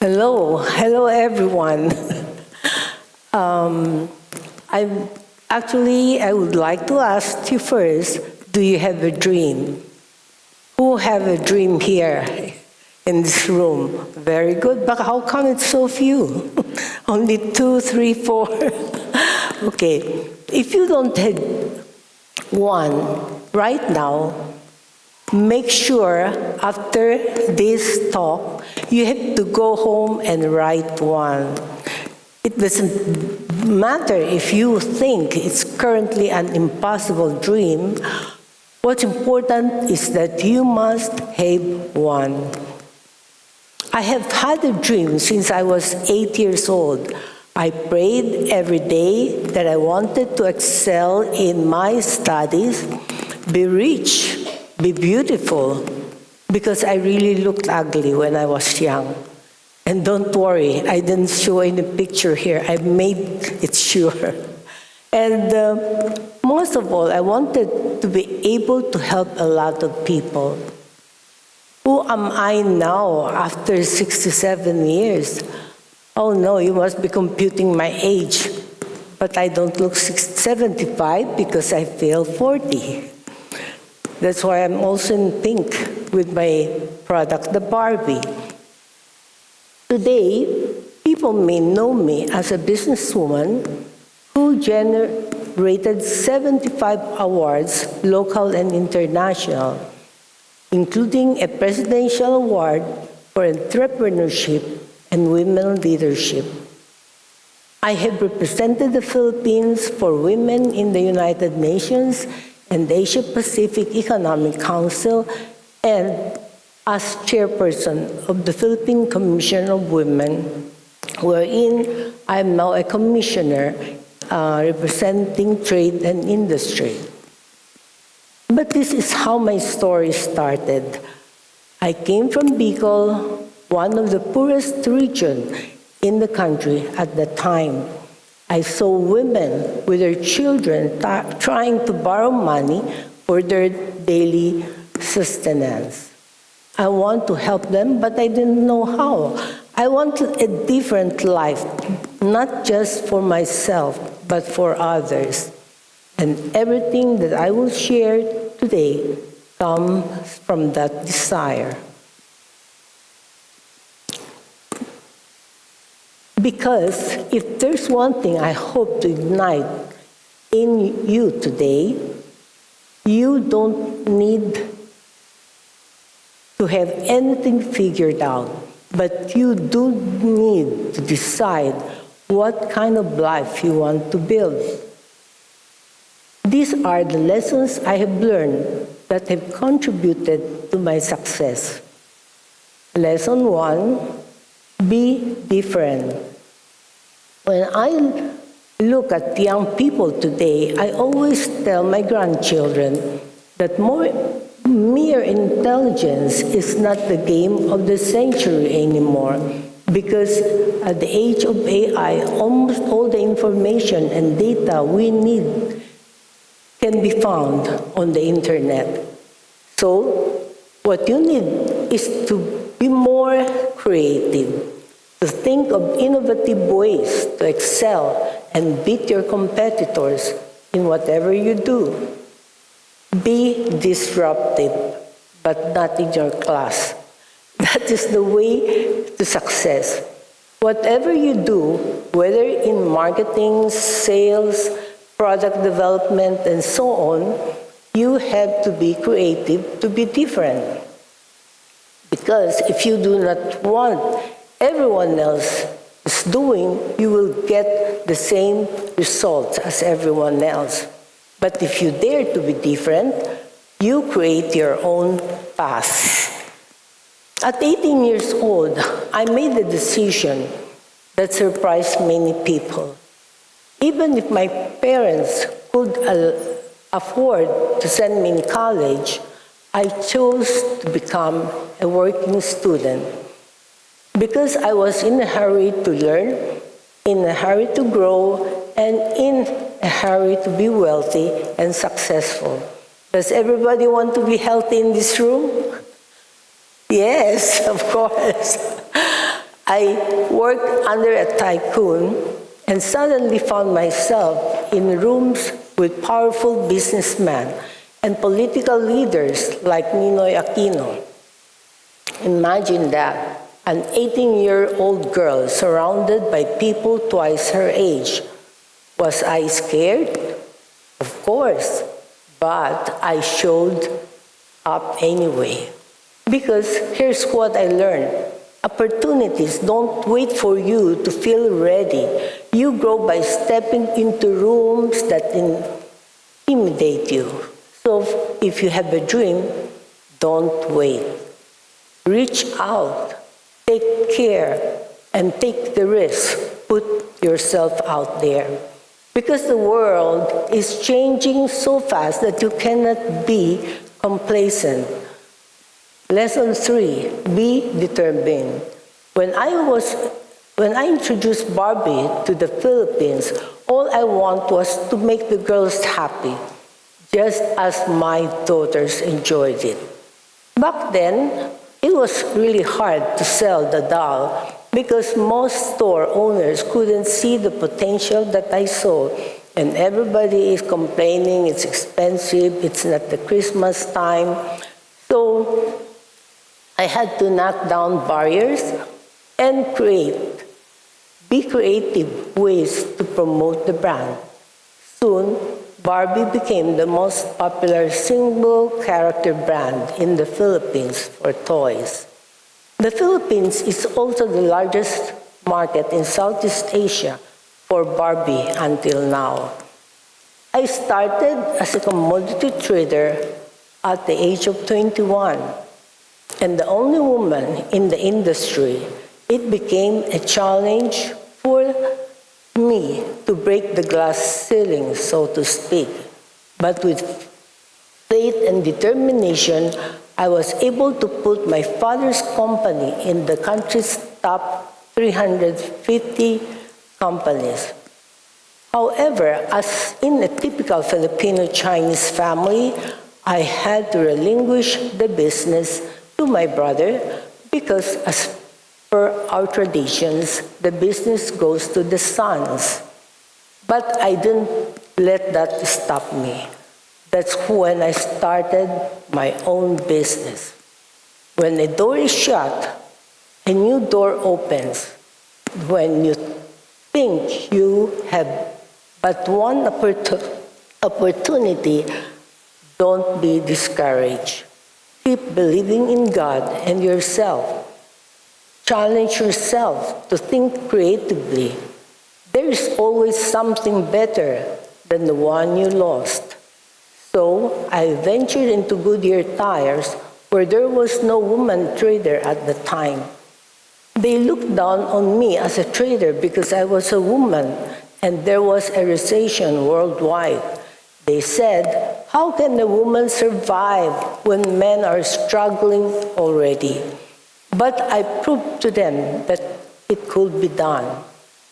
Hello everyone. I would like to ask you first, do you have a dream? Who have a dream here in this room? Very good, but how come it's so few? Only 2, 3, 4. Okay, if you don't have one right now, make sure after this talk, you have to go home and write one. It doesn't matter if you think it's currently an impossible dream. What's important is that you must have one. I have had a dream since I was 8 years old. I prayed every day that I wanted to excel in my studies, be rich, be beautiful, because I really looked ugly when I was young. And don't worry, I didn't show any picture here. I made it sure. And most of all, I wanted to be able to help a lot of people. Who am I now after 67 years? Oh no, you must be computing my age. But I don't look 75 because I feel 40. That's why I'm also in pink with my product, the Barbie. Today, people may know me as a businesswoman who generated 75 awards, local and international, including a presidential award for entrepreneurship and women leadership. I have represented the Philippines for women in the United Nations and the Asia-Pacific Economic Council, and as chairperson of the Philippine Commission of Women, wherein I am now a commissioner representing trade and industry. But this is how my story started. I came from Bicol, one of the poorest regions in the country at the time. I saw women with their children trying to borrow money for their daily sustenance. I want to help them, but I didn't know how. I wanted a different life, not just for myself, but for others. And everything that I will share today comes from that desire. Because if there's one thing I hope to ignite in you today, you don't need to have anything figured out, but you do need to decide what kind of life you want to build. These are the lessons I have learned that have contributed to my success. Lesson 1, be different. When I look at young people today, I always tell my grandchildren that mere intelligence is not the game of the century anymore, because at the age of AI, almost all the information and data we need can be found on the internet. So what you need is to be more creative, to think of innovative ways to excel and beat your competitors in whatever you do. Be disruptive, but not in your class. That is the way to success. Whatever you do, whether in marketing, sales, product development, and so on, you have to be creative to be different. Because if you do not want everyone else is doing, you will get the same results as everyone else. But if you dare to be different, you create your own path. At 18 years old, I made a decision that surprised many people. Even if my parents could afford to send me in college, I chose to become a working student because I was in a hurry to learn, in a hurry to grow, and in a hurry to be wealthy and successful. Does everybody want to be healthy in this room? Yes, of course. I worked under a tycoon and suddenly found myself in rooms with powerful businessmen and political leaders like Ninoy Aquino. Imagine that, an 18-year-old girl surrounded by people twice her age. Was I scared? Of course, but I showed up anyway. Because here's what I learned. Opportunities don't wait for you to feel ready. You grow by stepping into rooms that intimidate you. So if you have a dream, don't wait. Reach out, take care, and take the risk. Put yourself out there. Because the world is changing so fast that you cannot be complacent. Lesson 3, be determined. When I introduced Barbie to the Philippines, all I want was to make the girls happy, just as my daughters enjoyed it. Back then, it was really hard to sell the doll because most store owners couldn't see the potential that I saw, and everybody is complaining it's expensive, it's not the Christmas time. So I had to knock down barriers and be creative ways to promote the brand. Soon, Barbie became the most popular single-character brand in the Philippines for toys. The Philippines is also the largest market in Southeast Asia for Barbie until now. I started as a commodity trader at the age of 21. And the only woman in the industry, it became a challenge for me to break the glass ceiling, so to speak. But with faith and determination, I was able to put my father's company in the country's top 350 companies. However, as in a typical Filipino-Chinese family, I had to relinquish the business to my brother because as per our traditions, the business goes to the sons. But I didn't let that stop me. That's when I started my own business. When a door is shut, a new door opens. When you think you have but one opportunity, don't be discouraged. Keep believing in God and yourself. Challenge yourself to think creatively. There is always something better than the one you lost. So I ventured into Goodyear Tires, where there was no woman trader at the time. They looked down on me as a trader because I was a woman, and there was a recession worldwide. They said, how can a woman survive when men are struggling already? But I proved to them that it could be done.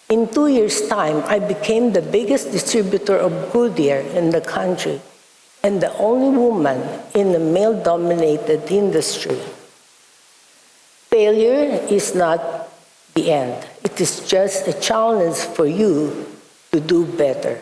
In 2 years' time, I became the biggest distributor of Goodyear in the country and the only woman in a male-dominated industry. Failure is not the end. It is just a challenge for you to do better.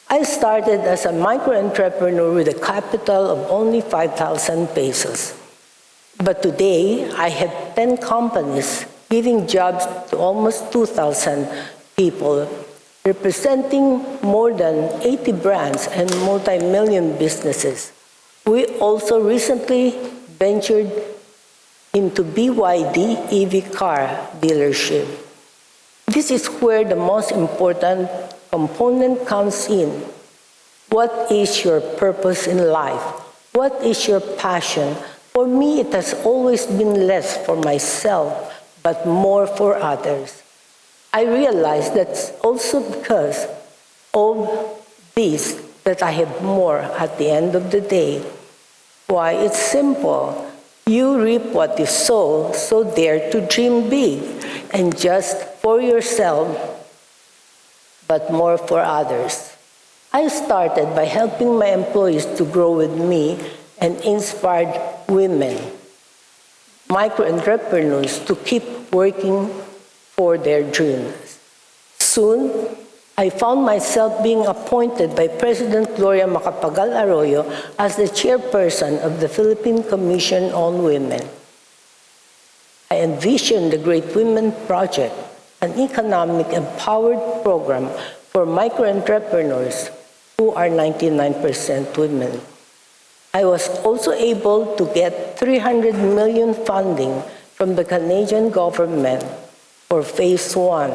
I started as a micro-entrepreneur with a capital of only 5,000 pesos. But today, I have 10 companies giving jobs to almost 2,000 people, representing more than 80 brands and multi-million businesses. We also recently ventured into BYD EV car dealership. This is where the most important component comes in. What is your purpose in life? What is your passion? For me, it has always been less for myself, but more for others. I realize that's also because of this that I have more at the end of the day. Why? It's simple. You reap what you sow, so dare to dream big, and just for yourself, but more for others. I started by helping my employees to grow with me and inspired women. micro-entrepreneurs to keep working for their dreams. Soon, I found myself being appointed by President Gloria Macapagal Arroyo as the chairperson of the Philippine Commission on Women. I envisioned the Great Women Project, an economic empowered program for micro-entrepreneurs who are 99% women. I was also able to get 300 million funding from the Canadian government for Phase 1.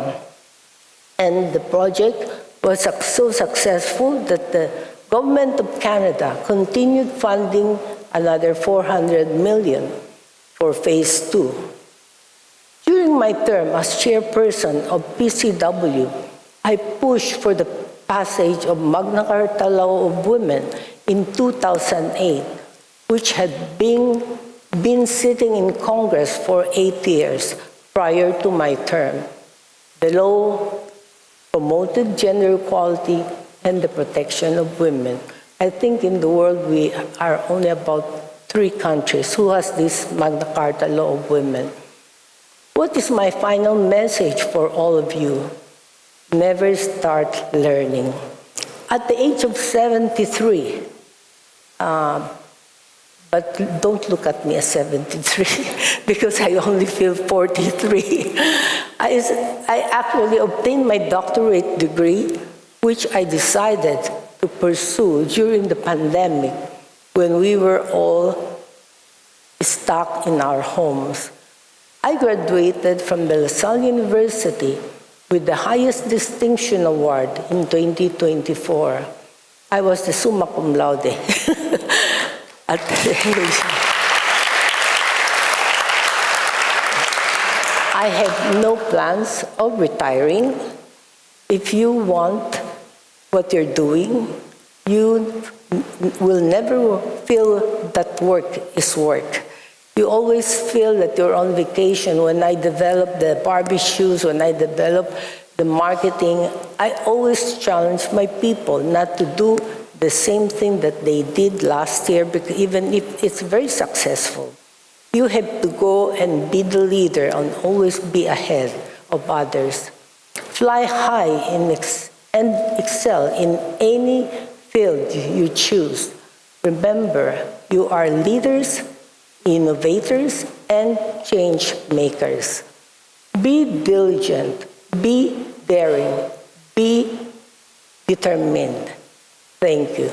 And the project was so successful that the Government of Canada continued funding another 400 million for Phase 2. During my term as chairperson of PCW, I pushed for the passage of Magna Carta Law of Women in 2008, which had been sitting in Congress for 8 years prior to my term. The law promoted gender equality and the protection of women. I think in the world we are only about 3 countries who has this Magna Carta Law of Women. What is my final message for all of you? Never start learning. At the age of 73, but don't look at me as 73 because I only feel 43. I actually obtained my doctorate degree, which I decided to pursue during the pandemic when we were all stuck in our homes. I graduated from the LaSalle University with the highest distinction award in 2024. I was the summa cum laude at the I have no plans of retiring. If you want what you're doing, you will never feel that work is work. You always feel that you're on vacation. When I developed the Barbie shoes, when I developed the marketing, I always challenge my people not to do the same thing that they did last year, because even if it's very successful. You have to go and be the leader and always be ahead of others. Fly high and excel in any field you choose. Remember, you are leaders, innovators, and change makers. Be diligent, be daring, be determined. Thank you.